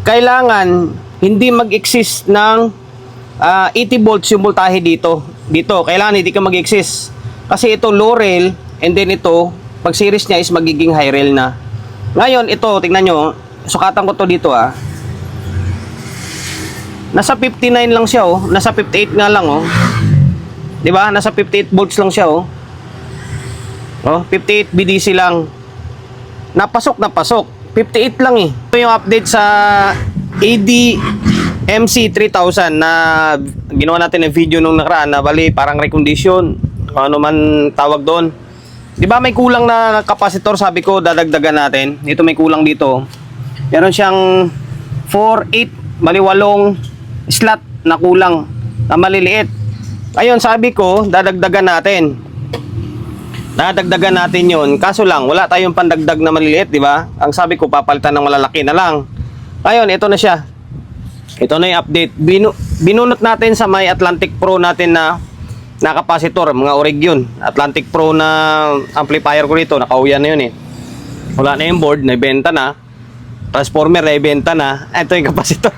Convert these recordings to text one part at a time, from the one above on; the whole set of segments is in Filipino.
kailangan hindi mag-exist ng 80 volts yung voltahe dito. Kailangan hindi ka mag-exist. Kasi ito low rail, and then ito, pag series niya is magiging high rail na. Ngayon, ito, tingnan nyo, sukatan ko to dito Nasa 59 lang siya nasa 58 nga lang 'Di ba? Nasa 58 volts lang siya 58 BDC lang. Napasok. 58 lang Ito yung update sa ADMC 3000 na ginawa natin ng video nung nakaraan na bali parang recondition. Ano man tawag doon. 'Di ba may kulang na capacitor, sabi ko dadagdagan natin. Dito may kulang dito. Meron siyang 4, 8, bali 8 slot na kulang na maliliit. Ayun, sabi ko dadagdagan natin yun, kaso lang wala tayong pandagdag na maliliit, di ba? Ang sabi ko papalitan ng malalaki na lang. Ayun, ito na siya, ito na yung update. Binunot natin sa may Atlantic Pro natin na capacitor, mga Orig yun. Atlantic Pro na amplifier ko dito, nakauyan na yun wala na yung board, naibenta na. Transformer na ibenta na. Ito yung capacitor.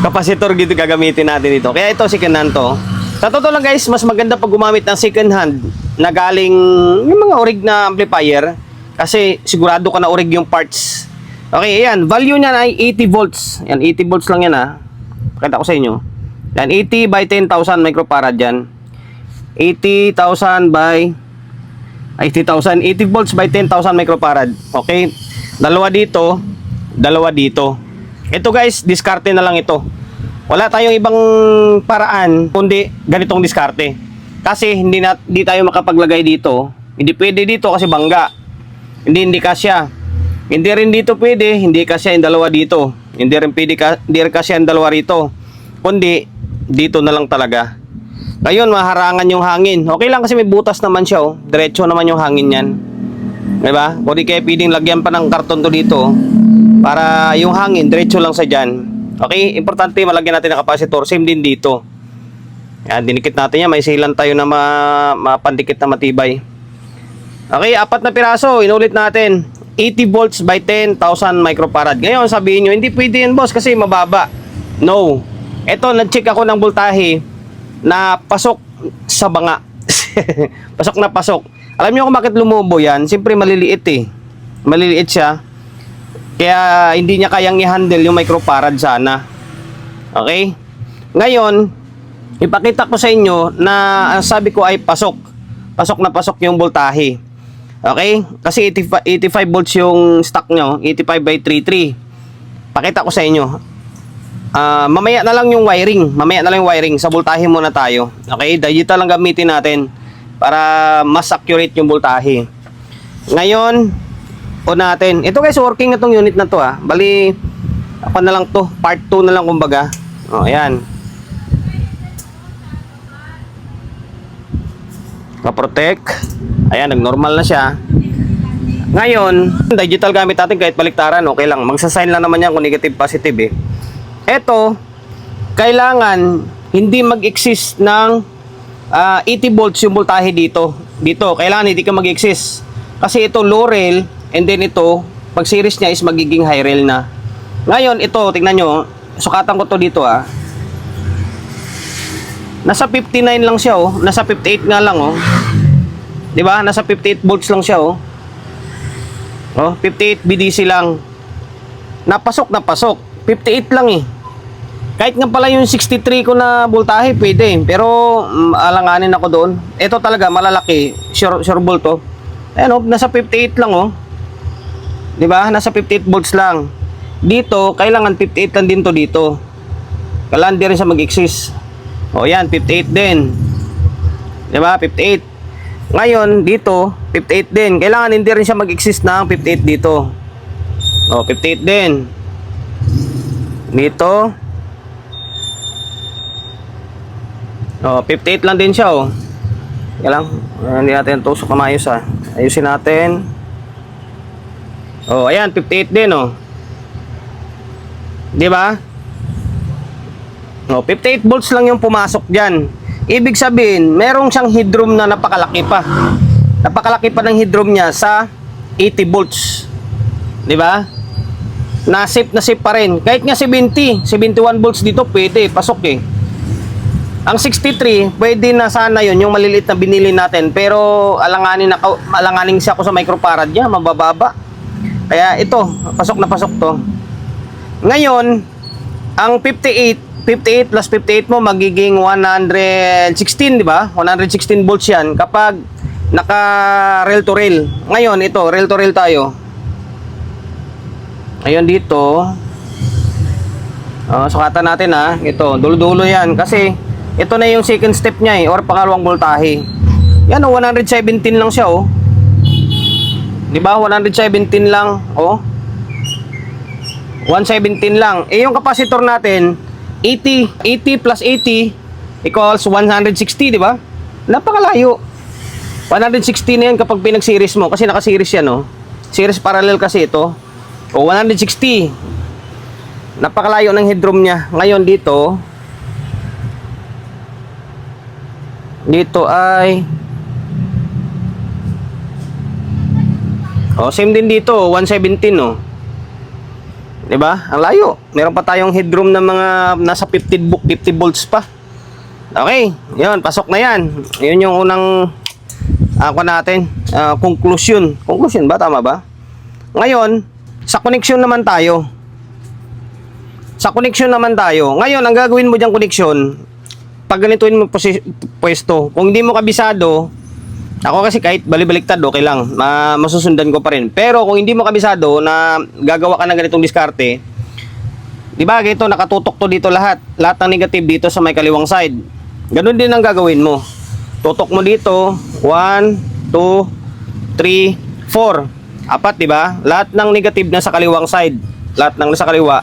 Capacitor dito gagamitin natin dito. Kaya ito second hand to. Sa totoo lang guys, mas maganda pag gumamit ng second hand na galing yung mga Orig na amplifier. Kasi sigurado ka na Orig yung parts. Okay, ayan. Value niya ay 80 volts. Yan, 80 volts lang yan Pakita ko sa inyo. Yan, 80 by 10,000 microfarad yan. 80,000 by 80,000. 80 volts by 10,000 microfarad. Okay. Dalawa dito. Ito guys, diskarte na lang ito. Wala tayong ibang paraan kundi ganitong diskarte. Kasi hindi tayo makapaglagay dito. Hindi pwede dito kasi bangga. Hindi kasya. Hindi rin dito pwede, hindi kasya yung dalawa dito. Hindi rin kasya yung dalawa rito. Kundi dito na lang talaga. Ngayon, maharangan yung hangin. Okay lang kasi may butas naman siya Diretso naman yung hangin yan. Diba? Kundi kaya pwedeng lagyan pa ng karton to dito para yung hangin diretso lang sa dyan. Okay, importante malagyan natin ng capacitor. Same din dito. Yan, dinikit natin yan. May sealant tayo na mapandikit na matibay. Okay, 4 na piraso. Inulit natin. 80 volts by 10,000 microfarad. Ngayon, sabihin nyo, hindi pwede yan boss kasi mababa. No. Ito, nag-check ako ng voltahe na pasok sa banga. Pasok na pasok. Alam nyo kung bakit lumubo yan? Siyempre maliliit Maliliit siya. Kaya hindi niya kayang i-handle yung microfarad sana. Okay? Ngayon, ipakita ko sa inyo na ang sabi ko ay pasok. Pasok na pasok yung voltahe. Okay? Kasi 85 volts yung stock nyo. 85 by 33. Pakita ko sa inyo. Mamaya na lang yung wiring. Sa voltahe muna tayo. Okay? Digital lang gamitin natin para mas accurate yung voltahe. Ngayon, natin. Ito guys, working na tong unit na to Bali, ako na lang to. Part 2 na lang kumbaga. Ayan. Ka-protect. Ayan, nag-normal na siya. Ngayon, digital gamit natin kahit baliktaran, okay lang. Magsasign lang naman yan kung negative, positive Ito, kailangan hindi mag-exist ng 80 volts yung voltahe dito. Kailangan hindi ka mag-exist. Kasi ito low rail, and then ito, pag series niya is magiging high rail na. Ngayon, ito, tingnan nyo, sukatan ko to dito Nasa 59 lang siya nasa 58 nga lang 'Di ba? Nasa 58 volts lang siya 58 BDC lang. Napasok. 58 lang Kahit nga pala yung 63 ko na voltahe pwede, pero alanganin ako doon. Ito talaga malalaki, sure ball to. Ayan nasa 58 lang 'Di ba? Nasa 58 volts lang. Dito, kailangan 58 lang din to dito. Kailangan din rin siya mag-exist. Yan, 58 din. 'Di ba? 58. Ngayon, dito, 58 din. Kailangan hindi rin siya mag-exist ng 58 dito. 58 din. Dito. 58 lang din siya Kaya lang, hindi natin tusok na maayos Ayusin natin. Ayan, 58 din 'Di ba? 58 volts lang yung pumasok diyan. Ibig sabihin, merong siyang headroom na napakalaki pa. Napakalaki pa ng headroom niya sa 80 volts. 'Di ba? na safe pa rin. Kahit nga 71 volts dito, pwede, pasok eh. Ang 63, pwede na sana yon yung maliliit na binili natin. Pero alanganin siya ako sa microfarad niya, mabababa. Kaya ito, pasok na pasok to. Ngayon, ang 58 plus 58 mo magiging 116, di ba? 116 volts yan kapag naka rail to rail. Ngayon, ito, rail to rail tayo. Ayun dito. Sukatan natin ha. Ito, dulo-dulo yan. Kasi, ito na yung second step niya or pangalawang voltahe. Yan 117 lang siya oh. Diba? 117 lang oh. 117 lang. Yung capacitor natin, 80 plus 80 equals 160, diba? Napakalayo. 160 na yan kapag pinag-series mo. Kasi naka-series yan oh. Series parallel kasi ito. O 160. Napakalayo ng headroom niya. Ngayon dito ay same din dito, 117 oh. 'Di ba? Ang layo. Meron pa tayong headroom ng mga nasa 50 volts pa. Okay, 'yun, pasok na 'yan. 'Yun yung unang natin, conclusion. Conclusion ba tama ba? Ngayon, sa connection naman tayo. Ngayon, ang gagawin mo diyang connection, pag ganituin mo pwesto, kung hindi mo kabisado, ako kasi kahit balibaliktad, okay lang, masusundan ko pa rin. Pero kung hindi mo kabisado na gagawa ka ng ganitong diskarte, di ba, ito, nakatutok to dito lahat ng negative dito sa may kaliwang side. Ganun din ang gagawin mo. Tutok mo dito, 1, 2, 3, 4. Apat, di ba? Lahat ng negative na sa kaliwang side. Lahat ng nasa kaliwa,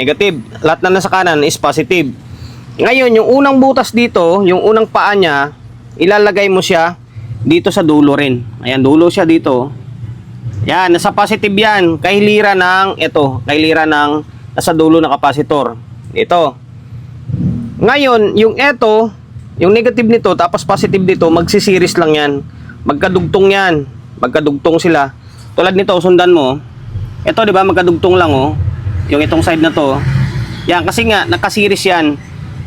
negative. Lahat na nasa kanan is positive. Ngayon, yung unang butas dito, yung unang paa niya, ilalagay mo siya dito sa dulo rin. Ayan, dulo siya dito. Yan, nasa positive yan. Kahiliran ng nasa dulo na kapasitor. Ito. Ngayon, yung negative nito, tapos positive dito, magsisiris lang yan. Magkadugtong yan. Magkadugtong sila. Tulad nito, sundan mo. Ito, di ba, magkadugtong lang, oh. Yung itong side na to. Yan, kasi nga, nakasiris yan.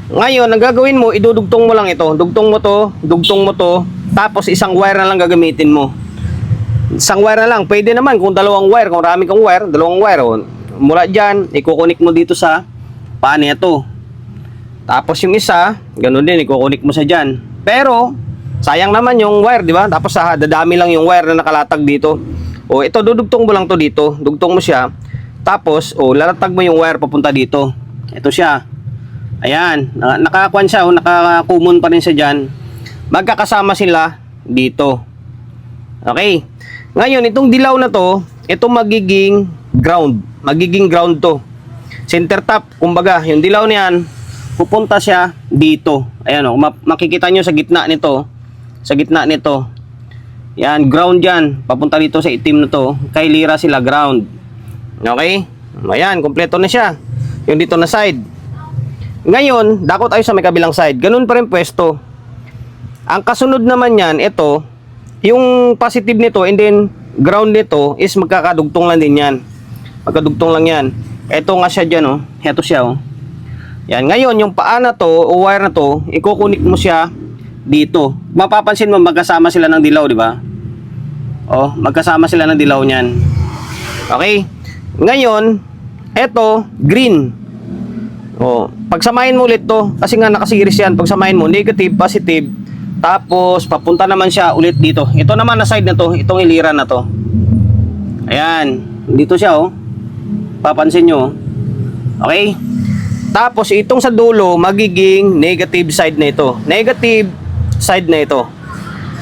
Ngayon, ang gagawin mo, idudugtong mo lang ito. Dugtong mo to, tapos isang wire na lang gagamitin mo. Isang wire na lang. Pwede naman kung dalawang wire, kung marami kang wire, dalawang wire, oh. Mula dyan, ikukunik mo dito sa paa nito. Tapos yung isa, ganun din, ikukunik mo sa dyan. Pero, sayang naman yung wire, di ba? Tapos dadami lang yung wire na nakalatag dito. O ito, dudugtong mo lang to dito. Dugtong mo siya. Tapos, lalatag mo yung wire papunta dito. Ito siya. Ayan. Nakakuan siya. Nakakumon pa rin siya dyan. Magkakasama sila dito. Okay. Ngayon, itong dilaw na to, ito magiging ground. Magiging ground to. Center top. Kumbaga, yung dilaw niyan, pupunta siya dito. Ayan o. Makikita nyo sa gitna nito. Sa gitna nito. Yan, ground yan. Papunta dito sa itim na to. Kay lira sila, ground. Okay? Ayan, kompleto na siya. Yung dito na side. Ngayon, dako tayo sa may kabilang side. Ganun pa rin pwesto. Ang kasunod naman yan, ito, yung positive nito and then ground nito is magkakadugtong lang din yan. Magkadugtong lang yan. Ito nga siya dyan, oh. Ito siya, oh. Yan, ngayon, yung paa na to, o wire na to, ikukunik mo siya dito. Mapapansin mo, magkasama sila ng dilaw, di ba? Oh, magkasama sila ng dilaw niyan. Okay? Ngayon, eto, green. Oh, pagsamahin mo ulit to, kasi nga nakasiris yan. Pagsamahin mo, negative, positive, tapos papunta naman siya ulit dito. Ito naman na side na to, itong iliran na to. Ayan, dito siya, oh. Papansin nyo, okay? Tapos itong sa dulo, magiging negative side na ito. Negative side na ito.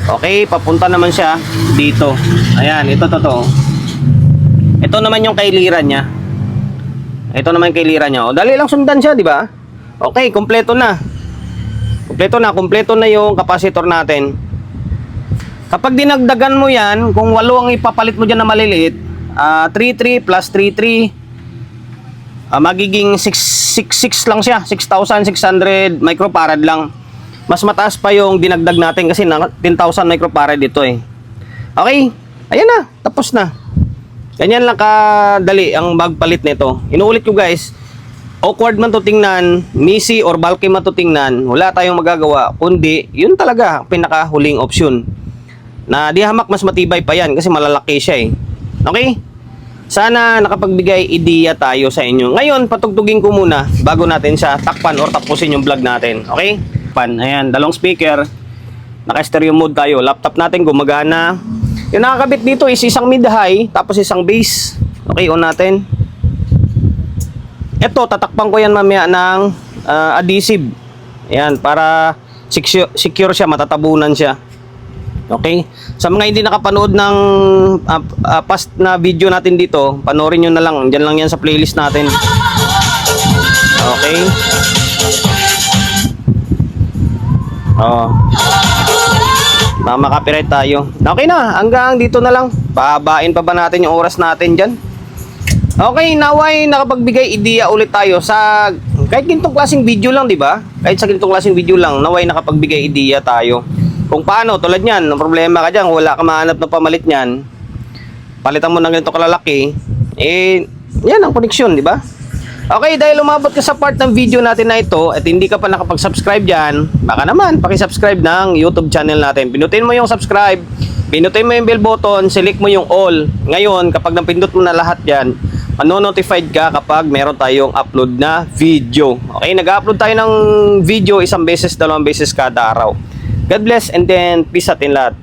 Okay, papunta naman siya dito. Ayan, ito to. Ito naman yung kailiran niya. Ito naman yung kailiran niya. O, dali lang sundan siya, di ba? Okay, kompleto na. Kompleto na yung capacitor natin. Kapag dinagdagan mo yan, kung 8 ang ipapalit mo dyan na maliliit, 3.3 plus 3.3, magiging 6.6 lang siya. 6,600 microfarad lang. Mas mataas pa yung dinagdag natin kasi 10,000 microfarad dito eh. Okay, ayan na, tapos na. Ganyan lang kadali ang magpalit nito. Inuulit ko guys, awkward man to tingnan, messy or bulky man to tingnan, wala tayong magagawa, kundi yun talaga ang pinakahuling option. Na di hamak mas matibay pa yan kasi malalaki siya eh. Okay? Sana nakapagbigay ideya tayo sa inyo. Ngayon, patugtugin ko muna bago natin siya takpan or tapusin yung vlog natin. Okay? Ayan, dalawang speaker. Naka-stereo mode tayo. Laptop natin gumagana. Yung nakakabit dito is isang mid-high, tapos isang bass. Okay, on natin. Ito, tatakpan ko yan mamaya ng adhesive. Ayan, para secure siya, matatabunan siya. Okay? Sa mga hindi nakapanood ng past na video natin dito, panoorin nyo na lang. Diyan lang yan sa playlist natin. Okay? Oh. Maka-copyright tayo. Okay na, hanggang dito na lang. Pahabain pa ba natin yung oras natin dyan? Okay, naway nakapagbigay ideya ulit tayo sa kahit ganitong klaseng video lang, di ba? Kahit sa ganitong klaseng video lang, naway nakapagbigay ideya tayo. Kung paano, tulad niyan, ang problema ka dyan, wala ka mahanap na pamalit niyan, palitan mo ng ganito kalalaki, eh, yan ang koneksyon, di ba? Okay, dahil umabot ka sa part ng video natin na ito at hindi ka pa nakapag-subscribe dyan, baka naman pakisubscribe ng YouTube channel natin. Pinutin mo yung subscribe, pinutin mo yung bell button, select mo yung all. Ngayon, kapag napindot mo na lahat yan, mano-notified ka kapag meron tayong upload na video. Okay, nag-upload tayo ng video 1 beses, 2 beses kada araw. God bless and then peace atin lahat.